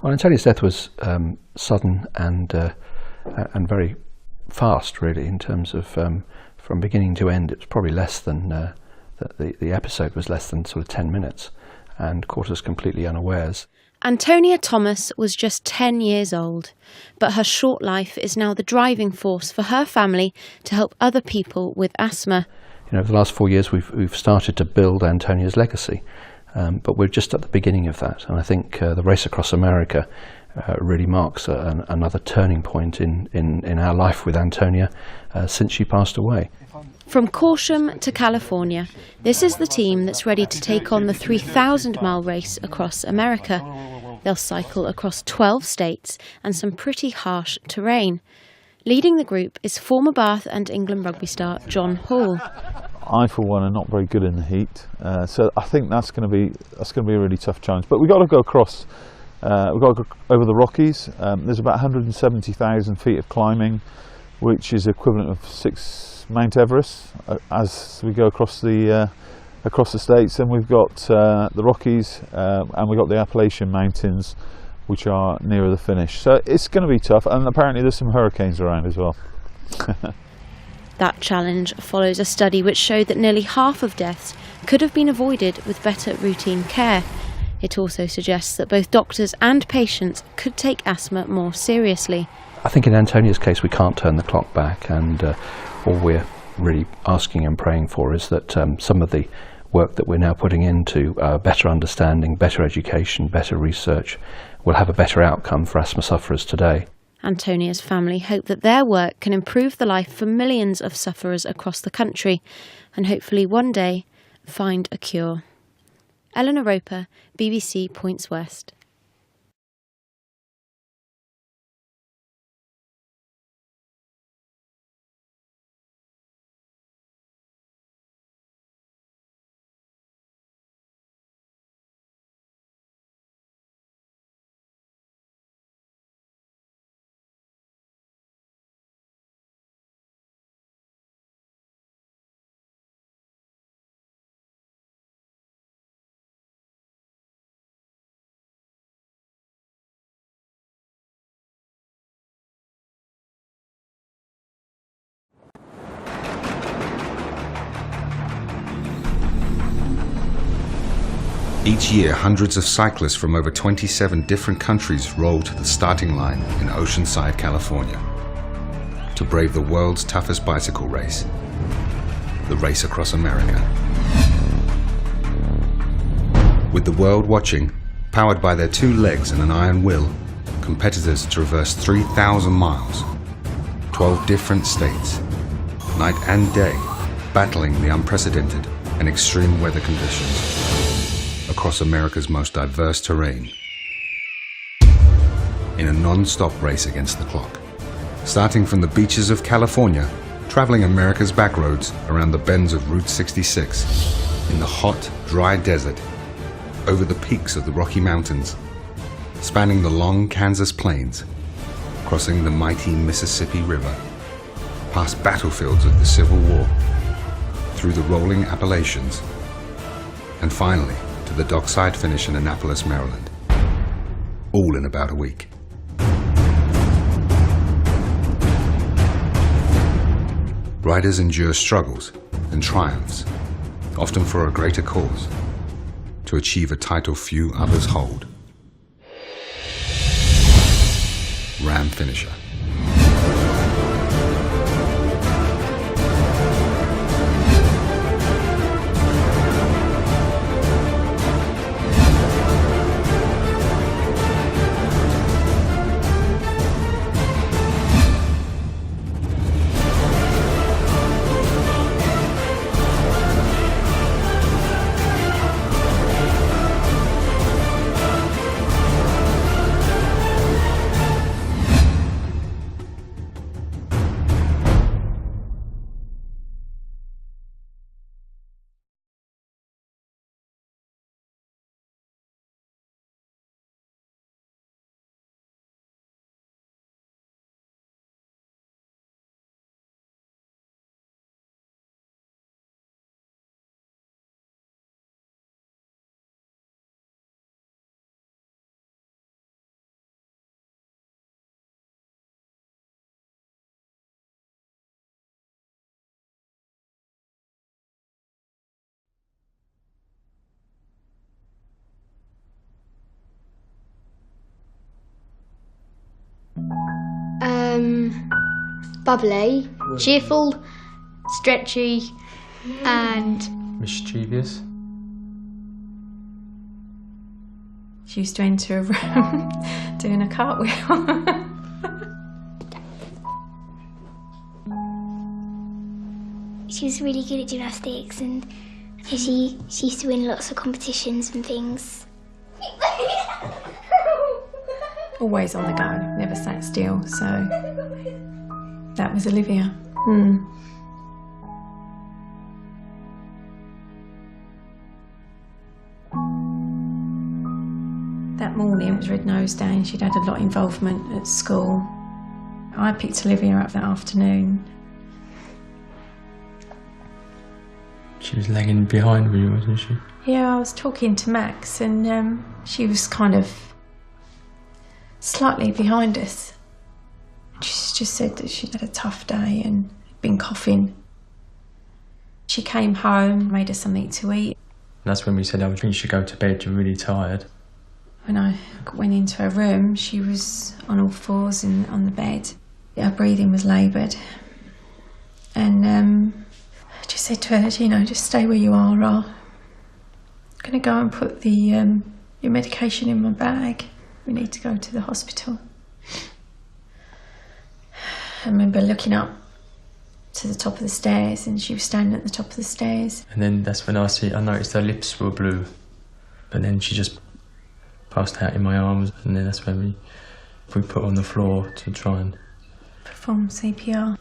Well, Antonia's death was sudden and very fast, really, in terms of from beginning to end. It was probably less than the episode was less than sort of 10 minutes, and caught us completely unawares. Antonia Thomas was just 10 years old, but her short life is now the driving force for her family to help other people with asthma. Over the last 4 years, we've started to build Antonia's legacy, but we're just at the beginning of that. And I think the race across America really marks another turning point in our life with Antonia since she passed away. From Corsham to California, this is the team that's ready to take on the 3,000-mile race across America. They'll cycle across 12 states and some pretty harsh terrain. Leading the group is former Bath and England rugby star John Hall. I, for one, are not very good in the heat, so I think that's going to be a really tough challenge. But we've got to go across. We've got to go over the Rockies. There's about 170,000 feet of climbing, which is equivalent of 6 Mount Everest as we go across the states. And we've got the Rockies, and we've got the Appalachian Mountains, which are nearer the finish. So it's going to be tough, and apparently there's some hurricanes around as well. That challenge follows a study which showed that nearly half of deaths could have been avoided with better routine care. It also suggests that both doctors and patients could take asthma more seriously. I think in Antonia's case we can't turn the clock back, and all we're really asking and praying for is that some of the work that we're now putting into better understanding, better education, better research will have a better outcome for asthma sufferers today. Antonia's family hope that their work can improve the life for millions of sufferers across the country and hopefully one day find a cure. Eleanor Roper, BBC Points West. Each year, hundreds of cyclists from over 27 different countries roll to the starting line in Oceanside, California, to brave the world's toughest bicycle race, the race across America. With the world watching, powered by their 2 legs and an iron will, competitors traverse 3,000 miles, 12 different states, night and day, battling the unprecedented and extreme weather conditions across America's most diverse terrain in a non-stop race against the clock. Starting from the beaches of California, traveling America's back roads around the bends of Route 66, in the hot, dry desert, over the peaks of the Rocky Mountains, spanning the long Kansas plains, crossing the mighty Mississippi River, past battlefields of the Civil War, through the rolling Appalachians, and finally to the dockside finish in Annapolis, Maryland, all in about a week. Riders endure struggles and triumphs, often for a greater cause, to achieve a title few others hold. Ram Finisher. Bubbly, cheerful, stretchy, and mischievous. She used to enter a room doing a cartwheel. she was really good at gymnastics, and she used to win lots of competitions and things. Always on the go, never sat still, so that was Olivia. That morning it was Red Nose Day and she'd had a lot of involvement at school. I picked Olivia up that afternoon. She was lagging behind you, wasn't she? Yeah, I was talking to Max and she was kind of slightly behind us. She just said that she'd had a tough day and been coughing. She came home, made us something to eat. And that's when we said, I think you should go to bed, you're really tired. When I went into her room, she was on all fours on the bed. Her breathing was laboured. And I just said to her, just stay where you are. I'm going to go and put your medication in my bag. We need to go to the hospital. I remember looking up to the top of the stairs and she was standing at the top of the stairs. And then that's when I noticed her lips were blue. But then she just passed out in my arms, and then that's when we put her on the floor to try and perform CPR.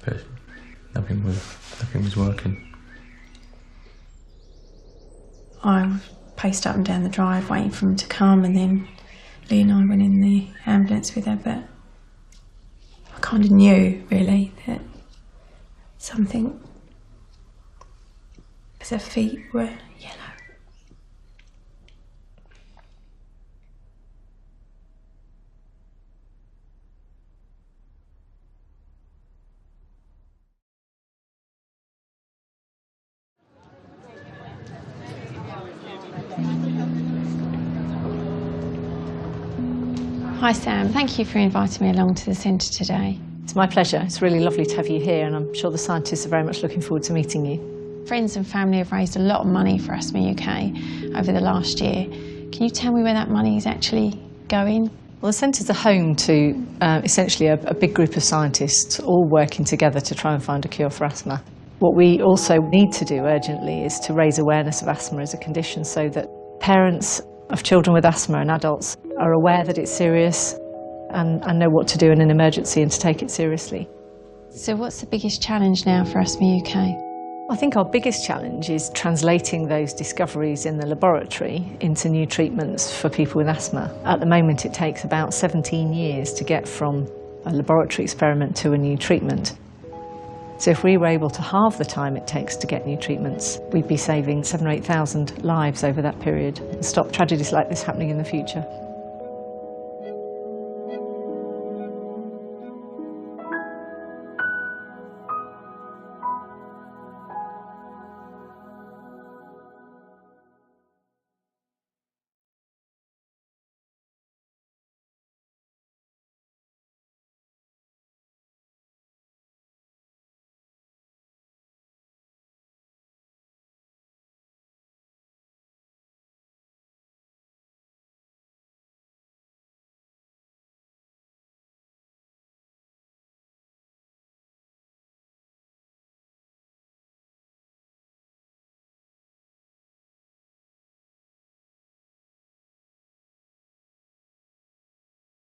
But nothing was working. I paced up and down the drive waiting for him to come, and then Lee and I went in the ambulance with her, but I kind of knew really that something, because her feet were yellow. Hi Sam, thank you for inviting me along to the centre today. It's my pleasure. It's really lovely to have you here, and I'm sure the scientists are very much looking forward to meeting you. Friends and family have raised a lot of money for Asthma UK over the last year. Can you tell me where that money is actually going? Well, the centres are home to essentially a big group of scientists all working together to try and find a cure for asthma. What we also need to do urgently is to raise awareness of asthma as a condition so that parents of children with asthma and adults are aware that it's serious and know what to do in an emergency and to take it seriously. So what's the biggest challenge now for Asthma UK? I think our biggest challenge is translating those discoveries in the laboratory into new treatments for people with asthma. At the moment it takes about 17 years to get from a laboratory experiment to a new treatment. So if we were able to halve the time it takes to get new treatments, we'd be saving 7,000 or 8,000 lives over that period and stop tragedies like this happening in the future.